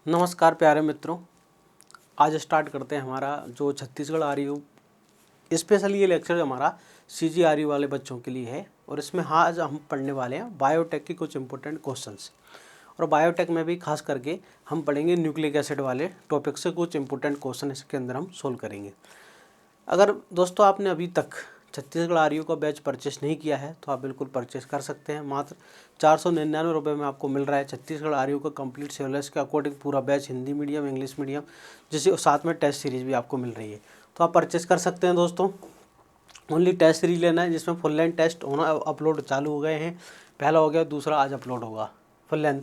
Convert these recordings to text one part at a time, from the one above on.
नमस्कार प्यारे मित्रों, आज स्टार्ट करते हैं हमारा जो छत्तीसगढ़ आरयू स्पेशली ये लेक्चर हमारा CG-REO वाले बच्चों के लिए है। और इसमें आज हम पढ़ने वाले हैं बायोटेक की कुछ इंपॉर्टेंट क्वेश्चंस। और बायोटेक में भी खास करके हम पढ़ेंगे न्यूक्लिक एसिड वाले टॉपिक से कुछ इंपॉर्टेंट क्वेश्चन इसके अंदर हम सोल्व करेंगे। अगर दोस्तों आपने अभी तक छत्तीसगढ़ आरयू का बैच परचेस नहीं किया है तो आप बिल्कुल परचेस कर सकते हैं। मात्र 499 रुपये में आपको मिल रहा है छत्तीसगढ़ आरयू का कंप्लीट सिलेबस के अकॉर्डिंग पूरा batch, Hindi medium, English medium, जिससे साथ में टेस्ट सीरीज भी आपको मिल रही है। तो आप परचेस कर सकते हैं दोस्तों। ओनली टेस्ट सीरीज लेना है जिसमें फुल लेंथ टेस्ट होना अपलोड चालू हो गए हैं। पहला हो गया, दूसरा आज अपलोड होगा फुल लेंथ।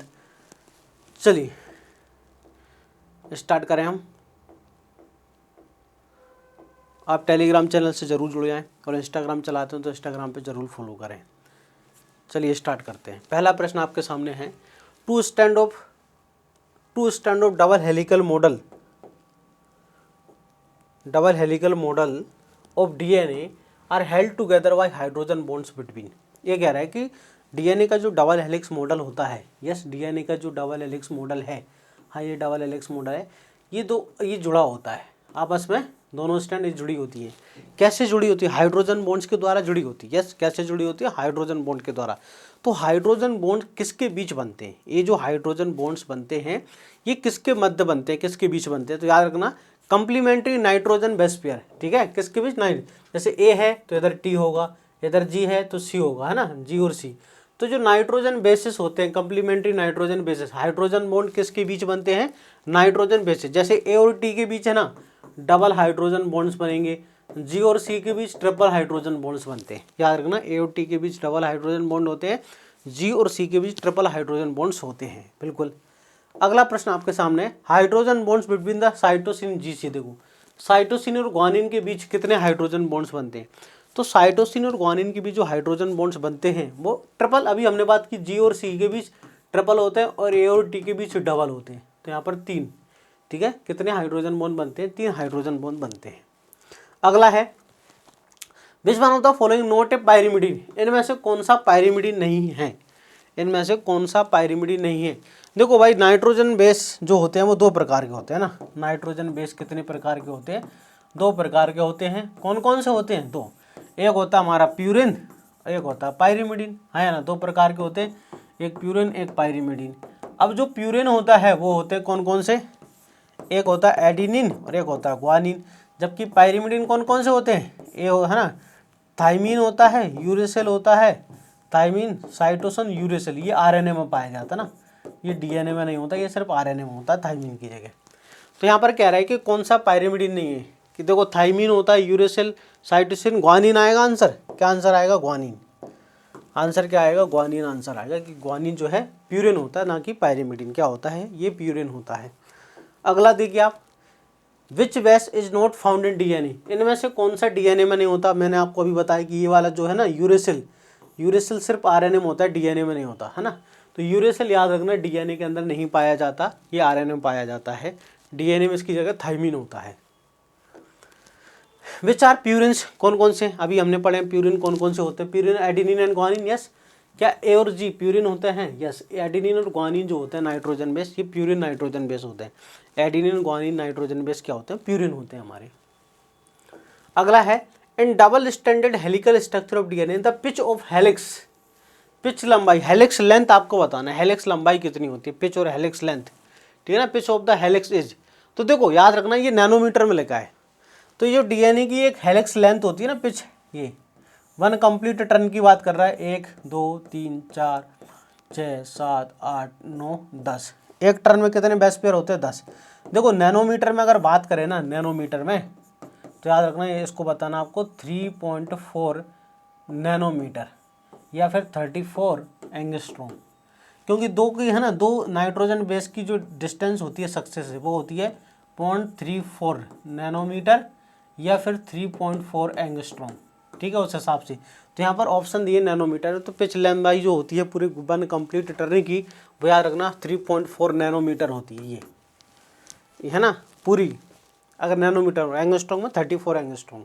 चलिए स्टार्ट करें हम। आप टेलीग्राम चैनल से ज़रूर जुड़ जाएं और इंस्टाग्राम चलाते हैं तो इंस्टाग्राम पे ज़रूर फॉलो करें। चलिए स्टार्ट करते हैं। पहला प्रश्न आपके सामने है, two stand of double helical model of DNA are held together by hydrogen bonds between. ये कह रहा है कि DNA का जो डबल हेलिक्स मॉडल होता है, यस DNA का जो डबल हेलिक्स मॉडल है, हाँ ये डबल हेलिक्स मॉडल है, ये जुड़ा होता है आपस में। दोनों स्टैंड जुड़ी होती है। कैसे जुड़ी होती है? हाइड्रोजन बॉन्ड्स के द्वारा जुड़ी होती है। यस, कैसे जुड़ी होती है? हाइड्रोजन बॉन्ड के द्वारा। तो हाइड्रोजन बॉन्ड किसके बीच बनते हैं? ये जो हाइड्रोजन बॉन्ड्स बनते हैं ये किसके मध्य बनते हैं, किसके बीच बनते हैं? तो याद रखना, कंप्लीमेंट्री नाइट्रोजन बेस पेयर। ठीक है, किसके बीच? जैसे A है तो इधर T होगा, इधर G है तो C होगा, है ना, G और C। तो जो नाइट्रोजन बेसिस होते हैं, complementary nitrogen bases, hydrogen bond किसके बीच बनते हैं? Nitrogen bases. जैसे A और T के बीच है ना डबल हाइड्रोजन बॉन्ड्स बनेंगे, G और C के बीच ट्रिपल हाइड्रोजन बॉन्ड्स बनते हैं। याद रखना, A और T के बीच डबल हाइड्रोजन बॉन्ड होते हैं, G और C के बीच ट्रिपल हाइड्रोजन बॉन्ड्स होते हैं। बिल्कुल। अगला प्रश्न आपके सामने है, hydrogen bonds between the cytosine GC। देखो, साइटोसिन और ग्वानिन के बीच कितने हाइड्रोजन बॉन्ड्स बनते हैं? तो साइटोसिन और ग्वानिन के बीच जो हाइड्रोजन बॉन्ड्स बनते हैं वो ट्रिपल, अभी हमने बात की G और C के बीच ट्रिपल होते हैं और A और T के बीच डबल होते हैं। तो यहाँ पर 3। ठीक है, कितने हाइड्रोजन बॉन्ड बनते हैं? 3 हाइड्रोजन बॉन्ड बनते हैं। अगला है, which one of the following not a pyrimidine. इनमें से कौन सा पायरिमिडीन नहीं है? इनमें से कौन सा पायरिमिडीन नहीं है? देखो भाई, नाइट्रोजन बेस जो होते हैं वो 2 प्रकार के होते हैं ना। नाइट्रोजन बेस कितने प्रकार के होते हैं? 2 प्रकार के होते हैं। कौन कौन से होते हैं? 2। एक होता है हमारा प्यूरिन, एक होता है पायरिमिडीन, है ना। 2 प्रकार के होते हैं, एक प्यूरिन एक पायरिमिडीन। अब जो प्यूरिन होता है वो होते हैं कौन कौन से? एक होता है एडिनिन और एक होता है ग्वानिन। जबकि पायरिमिडीन कौन कौन से होते हैं? ये है ना, थाइमिन होता है, यूरेसिल होता है, थाइमिन, साइटोसिन, यूरेसिल। ये RNA में पाया जाता है ना, ये DNA में नहीं होता, ये सिर्फ RNA में होता है थाइमिन की जगह। तो यहाँ पर कह रहा है कि कौन सा पायरिमिडीन नहीं है? कि देखो, थाइमिन होता है, यूरेसिल, साइटोसिन, ग्वानिन आएगा आंसर। क्या आंसर आएगा? ग्वानिन। आंसर क्या आएगा? ग्वानिन आंसर आएगा, कि ग्वानिन जो है प्यूरिन होता है, ना कि पायरिमिडीन। क्या होता है? ये प्यूरिन होता है। अगला देखिए आप, which base is not found in DNA। इनमें से कौन सा DNA में नहीं होता? मैंने आपको अभी बताया कि ये वाला जो है ना यूरेसिल सिर्फ RNA में होता है, DNA में नहीं होता, है ना। तो यूरेसिल याद रखना, DNA के अंदर नहीं पाया जाता, ये RNA में पाया जाता है। DNA में इसकी जगह थाइमिन होता है। विच आर प्यूरिन्स, कौन कौन से? अभी हमने पढ़े प्यूरिन कौन कौन से होते हैं। Purine, adenine and guanine. Yes, क्या A और G प्यूरिन होते हैं? यस, एडिनिन और ग्वानिन जो होते हैं नाइट्रोजन बेस, ये प्यूरिन नाइट्रोजन बेस होते हैं। एडिनिन ग्वानिन नाइट्रोजन बेस क्या होते हैं? प्यूरिन होते हैं हमारे। अगला है, in double standard helical structure of DNA the pitch of helix. Pitch लंबाई, हेलिक्स लेंथ आपको बताना है, हेलिक्स लंबाई कितनी होती है? पिच और हेलिक्स लेंथ, ठीक है ना। Pitch of the helix is, तो देखो याद रखना ये नैनोमीटर में लिखा है। तो ये DNA की एक हेलिक्स लेंथ होती है ना, पिच, ये 1 कंप्लीट टर्न की बात कर रहा है। 1 2 3 4 6 7 8 9 10। एक टर्न में कितने बेस पेयर होते हैं? 10। देखो नैनोमीटर में अगर बात करें ना, नैनोमीटर में, तो याद रखना ये इसको बताना आपको 3.4 नैनोमीटर या फिर 34 एंगस्ट्रॉम। क्योंकि 2 की है ना, 2 नाइट्रोजन बेस की जो डिस्टेंस होती है सक्सेस से वो होती है 0.34 नैनोमीटर या फिर 3.4 एंगस्ट्रॉम। ठीक है, उस हिसाब से। तो यहाँ पर ऑप्शन दिए नैनोमीटर। तो पिच लंबाई जो होती है पूरी 1 कंप्लीट टर्न की, वो याद रखना 3.4 नैनोमीटर होती है ये, है ना, पूरी। अगर नैनोमीटर, एंगस्ट्रॉम में 34 angstrom.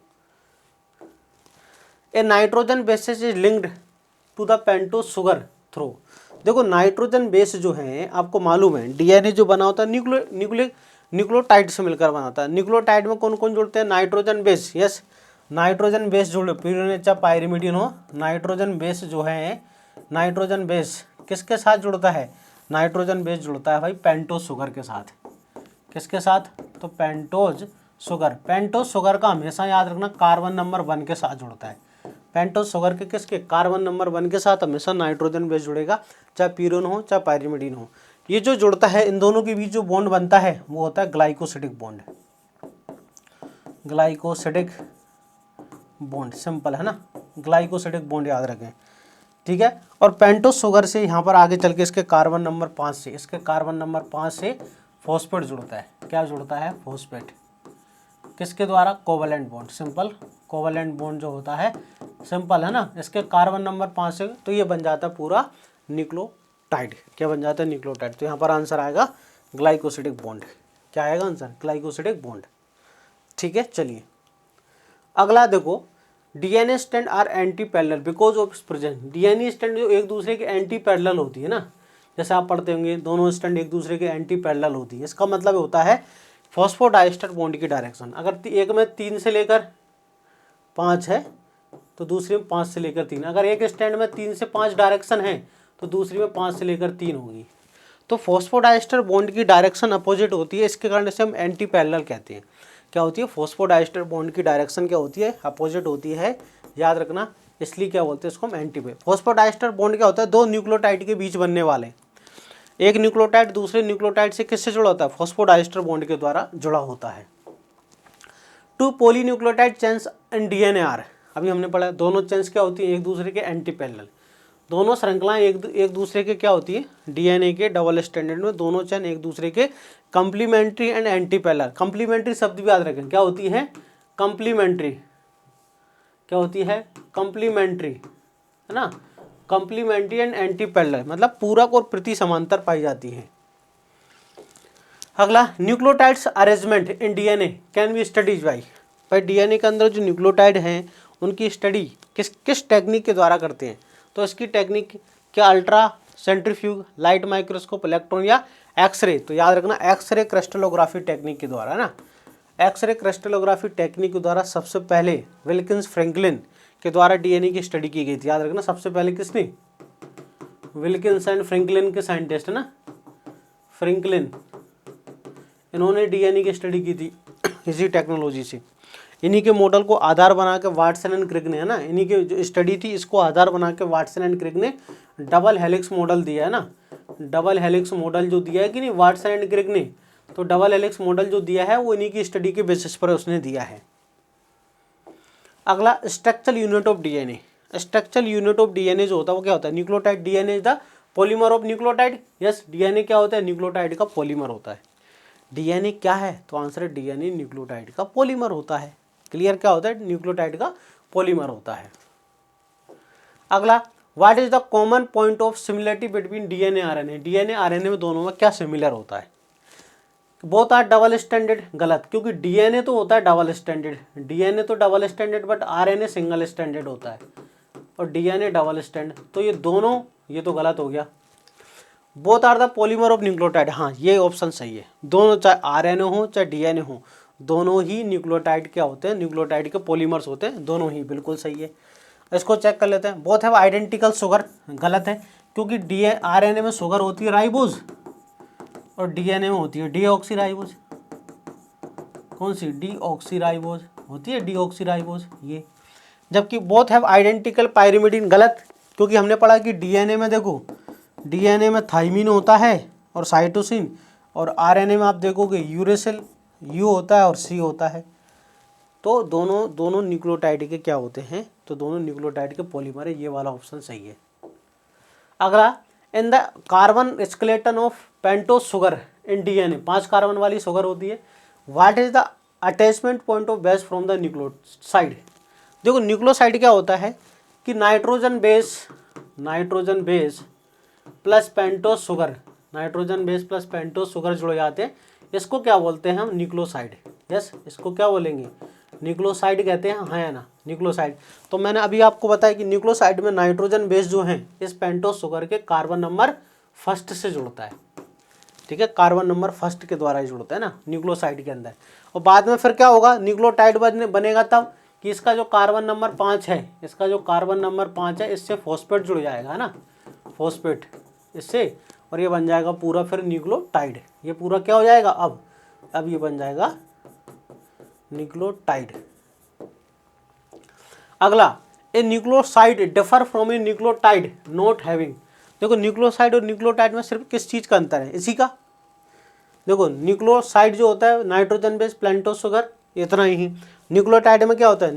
A nitrogen basis is linked to the pentose sugar through. देखो नाइट्रोजन बेस जो है आपको मालूम है डीएनए जो बना होता है न्यूक्लियोटाइड से मिलकर बना होता है। न्यूक्लियोटाइड में कौन कौन जुड़ते हैं? Nitrogen base, yes nitrogen base जुड़े, पिरीडीन चाहे पायरिमिडीन हो। नाइट्रोजन बेस जो है, नाइट्रोजन बेस किसके साथ जुड़ता है? नाइट्रोजन बेस जुड़ता है भाई पेंटोज शुगर के साथ। किसके साथ? तो पेंटोज शुगर। पेंटोज शुगर का हमेशा याद रखना कार्बन नंबर 1 के साथ जुड़ता है। पेंटोज शुगर के किसके? कार्बन नंबर 1 के साथ हमेशा नाइट्रोजन बेस जुड़ेगा, चाहे पिरीडीन हो चाहे पायरिमिडीन हो। ये जो जुड़ता है इन दोनों के बीच जो बॉन्ड बनता है वो होता है glycosidic bond. Glycosidic bond simple है ना, ग्लाइकोसिडिक बॉन्ड याद रखें, ठीक है। और पेंटोज शुगर से यहाँ पर आगे चल के इसके कार्बन नंबर 5 से, इसके कार्बन नंबर 5 से फॉस्फेट जुड़ता है। क्या जुड़ता है? फॉस्फेट। किसके द्वारा? Covalent bond. Simple covalent bond जो होता है, सिंपल है ना, इसके कार्बन नंबर 5 से, तो ये बन जाता है पूरा न्यूक्लियोटाइड। क्या बन जाता है? न्यूक्लियोटाइड। तो यहाँ पर आंसर आएगा ग्लाइकोसिडिक बॉन्ड। क्या आएगा आंसर? ग्लाइकोसिडिक बॉन्ड, ठीक है। चलिए अगला देखो, DNA strand are antiparallel because of present. DNA strand जो एक दूसरे के एंटी पैरेलल होती है ना, जैसे आप पढ़ते होंगे दोनों स्ट्रैंड एक दूसरे के एंटी पैरेलल होती है, इसका मतलब होता है फॉस्फोडाइस्टर बॉन्ड की डायरेक्शन। अगर एक में 3 से लेकर 5 है तो दूसरी में 5 से लेकर 3। अगर एक स्ट्रैंड में 3 से 5 डायरेक्शन है तो दूसरी में 5 से लेकर 3 होगी। तो फॉस्फोडाइस्टर बॉन्ड की डायरेक्शन अपोजिट होती है, इसके कारण से हम एंटी पैरेलल कहते हैं। क्या होती है? फॉस्फोडाइस्टर बॉन्ड की डायरेक्शन क्या होती है? अपोजिट होती है, याद रखना, इसलिए क्या बोलते हैं इसको हम एंटी पैरेलल। फॉस्फोडाइस्टर बॉन्ड क्या होता है? दो न्यूक्लियोटाइड के बीच बनने वाले, एक न्यूक्लियोटाइड दूसरे न्यूक्लियोटाइड से किससे जुड़ा होता है? फॉस्फोडाइस्टर बॉन्ड के द्वारा जुड़ा होता है। 2 polynucleotide chains in DNA are, अभी हमने पढ़ा दोनों चेन्स क्या होती है? एक दूसरे के एंटी पैरेलल। दोनों श्रृंखलाएं एक दूसरे के क्या होती है? डीएनए के डबल स्टैंडर्ड में दोनों चेन एक दूसरे के complementary and anti parallel. Complementary शब्द भी याद रखें, क्या होती है? कंप्लीमेंट्री। क्या होती है? कंप्लीमेंट्री, है ना, कंप्लीमेंट्री एंड एंटी पैरेलल, मतलब पूरक और प्रति समांतर पाई जाती है। अगला, nucleotides arrangement in DNA can be studies by. भाई डीएनए के अंदर जो न्यूक्लियोटाइड हैं उनकी स्टडी किस टेक्निक के द्वारा करते हैं? तो इसकी टेक्निक क्या? Ultra centrifuge, light microscope, electron या एक्सरे। तो याद रखना एक्सरे क्रिस्टलोग्राफी टेक्निक के द्वारा, है ना, एक्सरे क्रिस्टलोग्राफी टेक्निक के द्वारा सबसे पहले विल्किंस फ्रैंकलिन के द्वारा डीएनए की स्टडी की गई थी। याद रखना सबसे पहले किसने? विल्किंस एंड फ्रैंकलिन के साइंटिस्ट है ना, फ्रैंकलिन, इन्होंने डीएनए की स्टडी की थी इसी टेक्नोलॉजी से। इन्हीं के मॉडल को आधार बना के वाटसन एंड क्रिक ने, है ना, इन्हीं की जो स्टडी थी इसको आधार बना के वाटसन एंड क्रिक ने डबल हेलिक्स मॉडल दिया है ना। डबल हेलिक्स मॉडल जो दिया है कि नहीं वाटसन एंड क्रिक ने, तो डबल हेलिक्स मॉडल जो दिया है वो इन्हीं की स्टडी के बेसिस पर उसने दिया है। अगला, structural unit of DNA. Structural unit of DNA जो होता है वो क्या होता है? Nucleotide. DNA is the polymer of nucleotide. Yes, DNA क्या होता है? न्यूक्लियोटाइड का पॉलीमर होता है। डीएनए क्या है? तो आंसर है डीएनए न्यूक्लियोटाइड का पॉलीमर होता है। क्लियर? क्या होता है? न्यूक्लियोटाइड का पॉलीमर होता है। अगला, what is the common point of similarity between DNA RNA. DNA RNA में दोनों में क्या सिमिलर होता है? Both are double standard. गलत, क्योंकि डीएनए तो होता है डबल स्टैंडर्ड, डीएनए तो double standard, but RNA single standard होता है और डीएनए डबल स्टैंडर्ड। तो ये दोनों, ये तो गलत हो गया। Both are the polymer of nucleotide, हाँ ये ऑप्शन सही है। दोनों, चाहे आरएनए हो चाहे डीएनए हो, दोनों ही न्यूक्लियोटाइड क्या होते हैं? न्यूक्लियोटाइड के पॉलीमर्स होते हैं, दोनों ही, बिल्कुल सही है। इसको चेक कर लेते हैं। Both have identical sugar. गलत है, क्योंकि आरएनए में शुगर होती है राइबोज और डीएनए में होती है डीऑक्सीराइबोज। कौन सी? डीऑक्सीराइबोज होती है, डीऑक्सीराइबोज ये। जबकि बोथ हैव आइडेंटिकल पायरिमिडीन। गलत, क्योंकि हमने पढ़ा कि डीएनए में देखो, डीएनए में थाइमिन होता है और साइटोसिन, और आरएनए में आप देखोगे यूरेसिल, यू होता है और सी होता है। तो दोनों न्यूक्लियोटाइड के क्या होते हैं? तो दोनों न्यूक्लियोटाइड के पॉलीमर है, ये वाला ऑप्शन सही है। अगला, in the carbon skeleton of pentose sugar in DNA, 5 carbon वाली शुगर होती है। What is the attachment point of base from the nucleoside. देखो न्यूक्लियोसाइड क्या होता है कि nitrogen base plus pentose sugar, nitrogen base plus pentose sugar जुड़ जाते हैं, इसको क्या बोलते हैं हम? न्यूक्लियोसाइड। यस, इसको क्या बोलेंगे? न्यूक्लियोसाइड कहते हैं हायना, न्यूक्लियोसाइड। तो मैंने अभी आपको बताया कि न्यूक्लियोसाइड में नाइट्रोजन बेस जो है इस पेंटोस शुगर के कार्बन नंबर फर्स्ट से जुड़ता है, ठीक है, कार्बन नंबर फर्स्ट के द्वारा ही जुड़ता है ना न्यूक्लियोसाइड के अंदर। और बाद में फिर क्या होगा, न्यूक्लियोटाइड बनेगा तब कि इसका जो कार्बन नंबर 5 है, इसका जो कार्बन नंबर 5 है इससे फॉस्फेट जुड़ जाएगा, है ना, फॉस्फेट इससे, और ये बन जाएगा पूरा फिर न्यूक्लियोटाइड। ये पूरा क्या हो जाएगा अब ये बन जाएगा न्यूक्लियोटाइड। अगला, a nucleoside differ from a nucleotide not having. देखो न्यूक्लियोसाइड और न्यूक्लियोटाइड में सिर्फ किस चीज का अंतर है, इसी का। देखो न्यूक्लियोसाइड जो होता है नाइट्रोजन बेस पेंटोस शुगर, इतना ही। न्यूक्लियोटाइड में क्या होता है,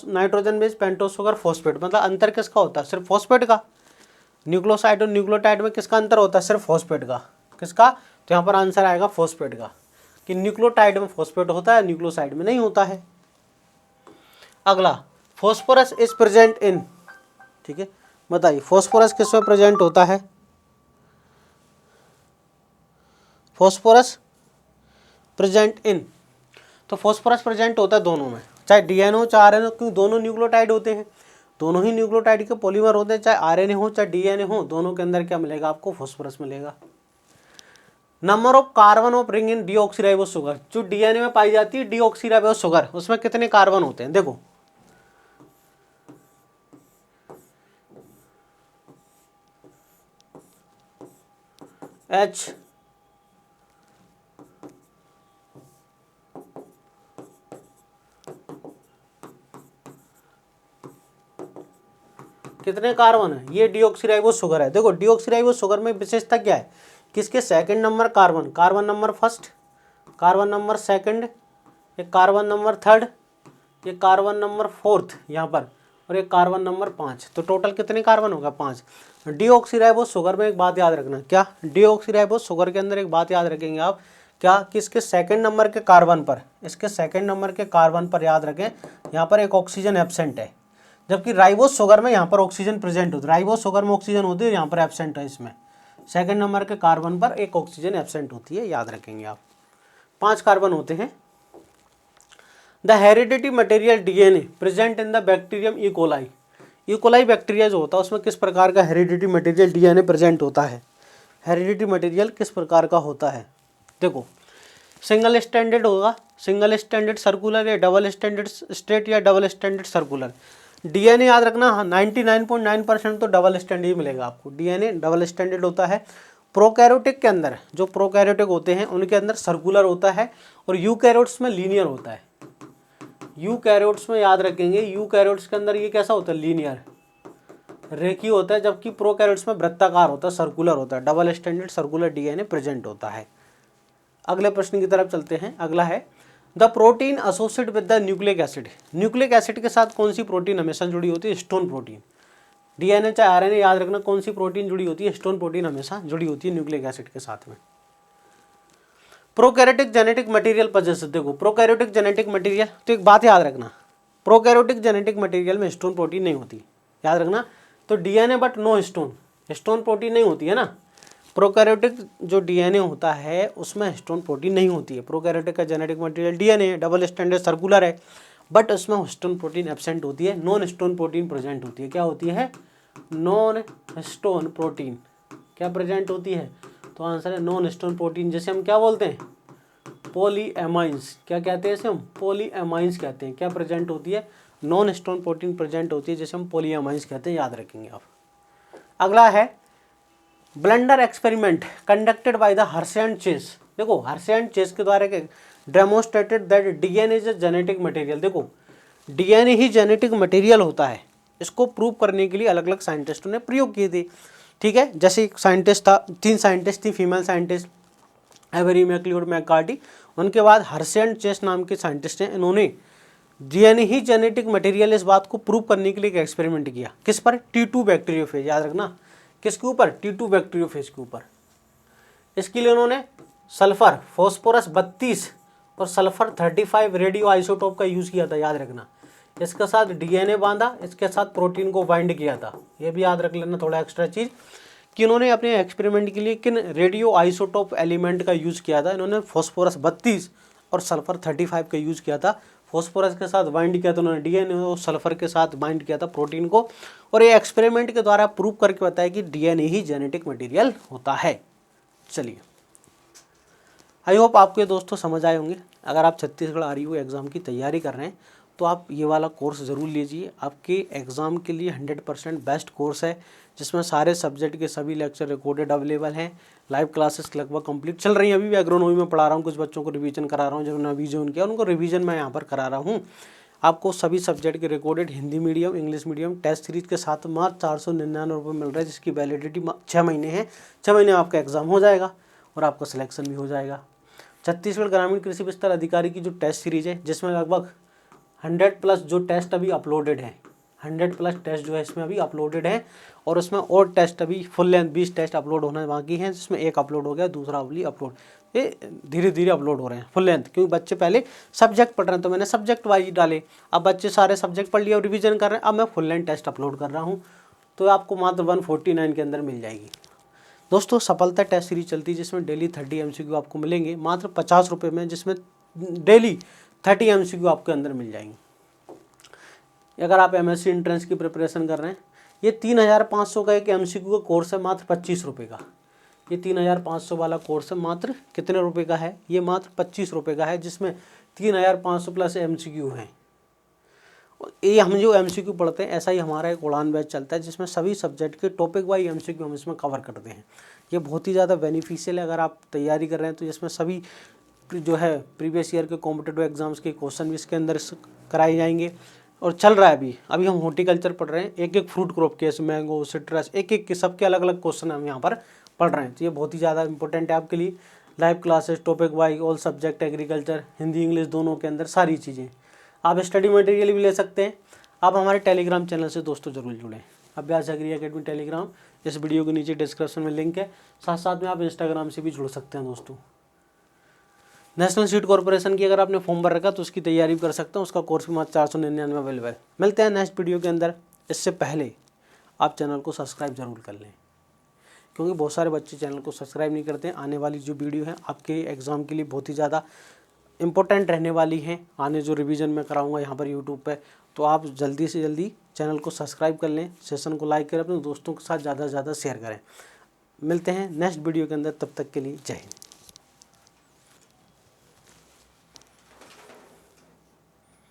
nitrogen base pentose sugar phosphate, मतलब अंतर किसका होता है, सिर्फ फॉस्फेट का। न्यूक्लियोसाइड और न्यूक्लियोटाइड में किसका अंतर होता है, सिर्फ फॉस्फेट का। किसका, तो यहाँ पर आंसर आएगा फॉस्फेट का, कि न्यूक्लियोटाइड में फॉस्फेट होता है, न्यूक्लियोसाइड में नहीं होता है। अगला, फॉस्फोरस इज प्रेजेंट इन, ठीक है, बताइए फॉस्फोरस किस में प्रेजेंट होता है। फॉस्फोरस प्रेजेंट इन, तो फॉस्फोरस प्रेजेंट होता है दोनों में, चाहे डीएनए हो चाहे आरएनए हो, क्योंकि दोनों न्यूक्लियोटाइड होते हैं, दोनों ही न्यूक्लियोटाइड के पॉलीमर होते हैं, चाहे आरएनए हो चाहे डीएनए हो, दोनों के अंदर क्या मिलेगा आपको, फॉस्फोरस मिलेगा। Number of carbon of ring in deoxyribose sugar, जो डीएनए में पाई जाती है डीऑक्सीराइबोस शुगर, उसमें कितने कार्बन होते हैं, देखो H कितने कार्बन है, ये डीऑक्सीराइबोस शुगर है। देखो डीऑक्सीराइबोस शुगर में विशेषता क्या है, किसके second number carbon, carbon number first, carbon number second, ये कार्बन नंबर थर्ड, ये कार्बन नंबर फोर्थ यहाँ पर, और ये कार्बन नंबर 5, तो टोटल कितने कार्बन होगा, 5। डीऑक्सीराइबोस शुगर में एक बात याद रखना, क्या, डीऑक्सीराइबोस शुगर के अंदर एक बात याद रखेंगे आप, क्या, कि इसके सेकंड नंबर के कार्बन पर, इसके सेकंड नंबर के कार्बन पर याद रखें यहाँ पर एक ऑक्सीजन एब्सेंट है, जबकि राइबोस शुगर में यहाँ पर ऑक्सीजन प्रेजेंट होती है, राइबोस शुगर में ऑक्सीजन होती है, यहाँ पर एब्सेंट है, इसमें सेकंड नंबर के कार्बन पर एक ऑक्सीजन एब्सेंट होती है, याद रखेंगे आप। 5 कार्बन होते हैं। The heredity material DNA present in the bacterium E coli, E coli bacteria जो होता है उसमें किस प्रकार का हेरिडिटी मटेरियल डीएनए प्रेजेंट होता है, हेरिडिटी मटेरियल किस प्रकार का होता है, देखो सिंगल स्टैंडर्ड होगा, सिंगल स्टैंडर्ड सर्कुलर या डबल स्टैंडर्ड स्ट्रेट या डबल स्टैंडर्ड सर्कुलर। डीएनए याद रखना 99.9% तो डबल स्टैंडर्ड ही मिलेगा आपको, डीएनए डबल स्टैंडर्ड होता है। प्रोकैरियोटिक के अंदर, जो प्रोकैरियोटिक होते हैं उनके अंदर सर्कुलर होता है, और यूकैरियोट्स में लीनियर होता है। यूकैरियोट्स में याद रखेंगे, यूकैरियोट्स के अंदर ये कैसा होता है, लीनियर रेखीय होता है, जबकि प्रोकैरियोट्स में वृत्ताकार होता है, सर्कुलर होता है, double standard circular DNA present होता है। अगले प्रश्न की तरफ चलते हैं। अगला है the protein associated with the nucleic acid, nucleic acid के साथ कौन सी प्रोटीन हमेशा जुड़ी होती है, स्टोन प्रोटीन। डीएनए चाहे आरएनए याद रखना कौन सी प्रोटीन जुड़ी होती है, स्टोन प्रोटीन हमेशा जुड़ी होती है न्यूक्लिक एसिड के साथ में। प्रोकैरियोटिक जेनेटिक मटेरियल पजेस, देखो प्रोकैरियोटिक जेनेटिक मटेरियल, तो एक बात याद रखना, प्रोकैरियोटिक जेनेटिक मटेरियल में स्टोन प्रोटीन नहीं होती, याद रखना। तो DNA but no stone, stone protein नहीं होती है ना। प्रोकैरियोटिक जो डीएनए होता है उसमें स्टोन प्रोटीन नहीं होती है। प्रोकैरियोटिक का genetic material DNA double standard circular है, बट उसमें स्टोन प्रोटीन एब्सेंट होती है, नॉन स्टोन प्रोटीन प्रेजेंट होती है। क्या होती है, नॉन स्टोन प्रोटीन क्या प्रेजेंट होती है, तो आंसर है नॉन स्टोन प्रोटीन, जैसे हम क्या बोलते हैं, पॉलीएमाइंस। क्या कहते हैं इसे हम, पॉलीएमाइंस कहते हैं। क्या प्रेजेंट होती है, नॉन स्टोन प्रोटीन प्रेजेंट होती है, जैसे हम पॉलीएमाइंस कहते हैं, याद रखेंगे आप। अगला है blender experiment conducted by the Hershey and Chase. देखो हर्शे एंड चेस के द्वारा demonstrated that DNA is a genetic material. देखो डीएनए ही जेनेटिक मटेरियल होता है, इसको प्रूव करने के लिए अलग अलग साइंटिस्टों ने प्रयोग किए थे, ठीक है। जैसे एक साइंटिस्ट था, 3 साइंटिस्ट थी फीमेल साइंटिस्ट, एवरी, मैकली और मैककार्टी। उनके बाद हर्शे एंड चेस नाम के साइंटिस्ट हैं, इन्होंने डीएनए ही जेनेटिक मटेरियल इस बात को प्रूव करने के लिए एक एक्सपेरिमेंट किया। किस पर, T2 बैक्टीरियोफेज, याद रखना किसके ऊपर, T2 बैक्टीरियोफेज के ऊपर। इसके लिए उन्होंने सल्फर फॉस्फोरस 32 और सल्फर 35 रेडियो आइसोटोप का यूज़ किया था, याद रखना। इसके साथ डीएनए बांधा, इसके साथ प्रोटीन को बाइंड किया था। ये भी याद रख लेना थोड़ा एक्स्ट्रा चीज़, कि उन्होंने अपने एक्सपेरिमेंट के लिए किन रेडियो आइसोटोप एलिमेंट का यूज़ किया था। इन्होंने फॉस्फोरस 32 और सल्फर 35 का यूज़ किया था फॉस्फोरस के साथ बाइंड किया था उन्होंने डीएनए और सल्फर के साथ बाइंड किया था प्रोटीन को, और ये एक्सपेरिमेंट के द्वारा प्रूव करके बताया कि डीएनए ही जेनेटिक मटेरियल होता है। चलिए, आई होप आपको ये दोस्तों समझ आए होंगे। अगर आप छत्तीसगढ़ आरईओ एग्ज़ाम की तैयारी कर रहे हैं तो आप ये वाला कोर्स ज़रूर लीजिए। आपके एग्ज़ाम के लिए 100% बेस्ट कोर्स है, जिसमें सारे सब्जेक्ट के सभी लेक्चर रिकॉर्डेड अवेलेबल हैं। लाइव क्लासेस लगभग कंप्लीट चल रही हैं। अभी भी एग्रोनॉमी में पढ़ा रहा हूँ, कुछ बच्चों को रिवीजन करा रहा हूँ, जिन्होंने अभी ज्वाइन किया उनको रिवीजन मैं यहाँ पर करा रहा हूँ। आपको सभी सब्जेक्ट के recorded Hindi medium, English medium test series के साथ मात्र 499 रुपये मिल रहा है, जिसकी वैलिडिटी 6 महीने है। 6 महीने में आपका एग्ज़ाम हो जाएगा और आपका सिलेक्शन भी हो जाएगा। छत्तीसगढ़ ग्रामीण कृषि विस्तार अधिकारी की जो टेस्ट सीरीज है, जिसमें लगभग 100+ जो टेस्ट अभी अपलोडेड हैं, 100+ टेस्ट जो है इसमें अभी अपलोडेड हैं, और उसमें और टेस्ट अभी फुल लेंथ 20 टेस्ट अपलोड होना बाकी हैं, जिसमें एक अपलोड हो गया, दूसरा अभी अपलोड, ये धीरे धीरे अपलोड हो रहे हैं फुल लेंथ, क्योंकि बच्चे पहले सब्जेक्ट पढ़ रहे हैं तो मैंने सब्जेक्ट वाइज डाले। अब बच्चे सारे सब्जेक्ट पढ़ लिए और रिवीजन कर रहे हैं, अब मैं फुल लेंथ टेस्ट अपलोड कर रहा हूँ, तो आपको मात्र 149 के अंदर मिल जाएगी। दोस्तों, सफलता टेस्ट सीरीज चलती है, जिसमें डेली 30 MCQ आपको मिलेंगे मात्र 50 रुपये में, जिसमें डेली 30 MCQ आपके अंदर मिल जाएंगे। अगर आप MSc एंट्रेंस की प्रिपरेशन कर रहे हैं, ये 3500 का एक MCQ का कोर्स है, मात्र 25 रुपये का। ये 3500 वाला कोर्स है, मात्र कितने रुपए का है? ये मात्र 25 रुपये का है, जिसमें 3500+ MCQ हैं। ये हम जो MCQ पढ़ते हैं, ऐसा ही हमारा एक उड़ान बैच चलता है, जिसमें सभी सब्जेक्ट के टॉपिक वाइज MCQ हम इसमें कवर करते हैं। ये बहुत ही ज़्यादा बेनिफिशियल है अगर आप तैयारी कर रहे हैं तो। इसमें सभी जो है प्रीवियस ईयर के कॉम्पिटिटिव एग्जाम्स के क्वेश्चन भी इसके अंदर कराए जाएंगे, और चल रहा है अभी हम हॉर्टिकल्चर पढ़ रहे हैं, एक एक फ्रूट क्रॉप के, मैंगो, सिट्रस, एक एक के सबके अलग अलग क्वेश्चन हम यहाँ पर पढ़ रहे हैं। तो ये बहुत ही ज़्यादा इंपॉर्टेंट है आपके लिए। Live classes, topic wise, all subject, agriculture, Hindi English दोनों के अंदर सारी चीज़ें। आप स्टडी मटेरियल भी ले सकते हैं। आप हमारे टेलीग्राम चैनल से दोस्तों जरूर जुड़ें। अभ्यास एग्री एकेडमी टेलीग्राम, इस वीडियो के नीचे डिस्क्रिप्शन में लिंक है। साथ साथ में आप इंस्टाग्राम से भी जुड़ सकते हैं दोस्तों। नेशनल सीड कॉर्पोरेशन की अगर आपने फॉर्म भर रखा तो उसकी तैयारी भी कर सकते हैं, उसका कोर्स भी मात्र 499 अवेलेबल। मिलते हैं नेक्स्ट वीडियो के अंदर। इससे पहले आप चैनल को सब्सक्राइब जरूर कर लें, क्योंकि बहुत सारे बच्चे चैनल को सब्सक्राइब नहीं करते हैं। आने वाली जो वीडियो है आपके एग्ज़ाम के लिए बहुत ही ज़्यादा इंपॉर्टेंट रहने वाली हैं, आने जो रिवीजन मैं कराऊंगा यहाँ पर यूट्यूब पे, तो आप जल्दी से जल्दी चैनल को सब्सक्राइब कर लें, सेशन को लाइक करें, अपने दोस्तों के साथ ज़्यादा से ज़्यादा शेयर करें। मिलते हैं नेक्स्ट वीडियो के अंदर, तब तक के लिए जय हिंद।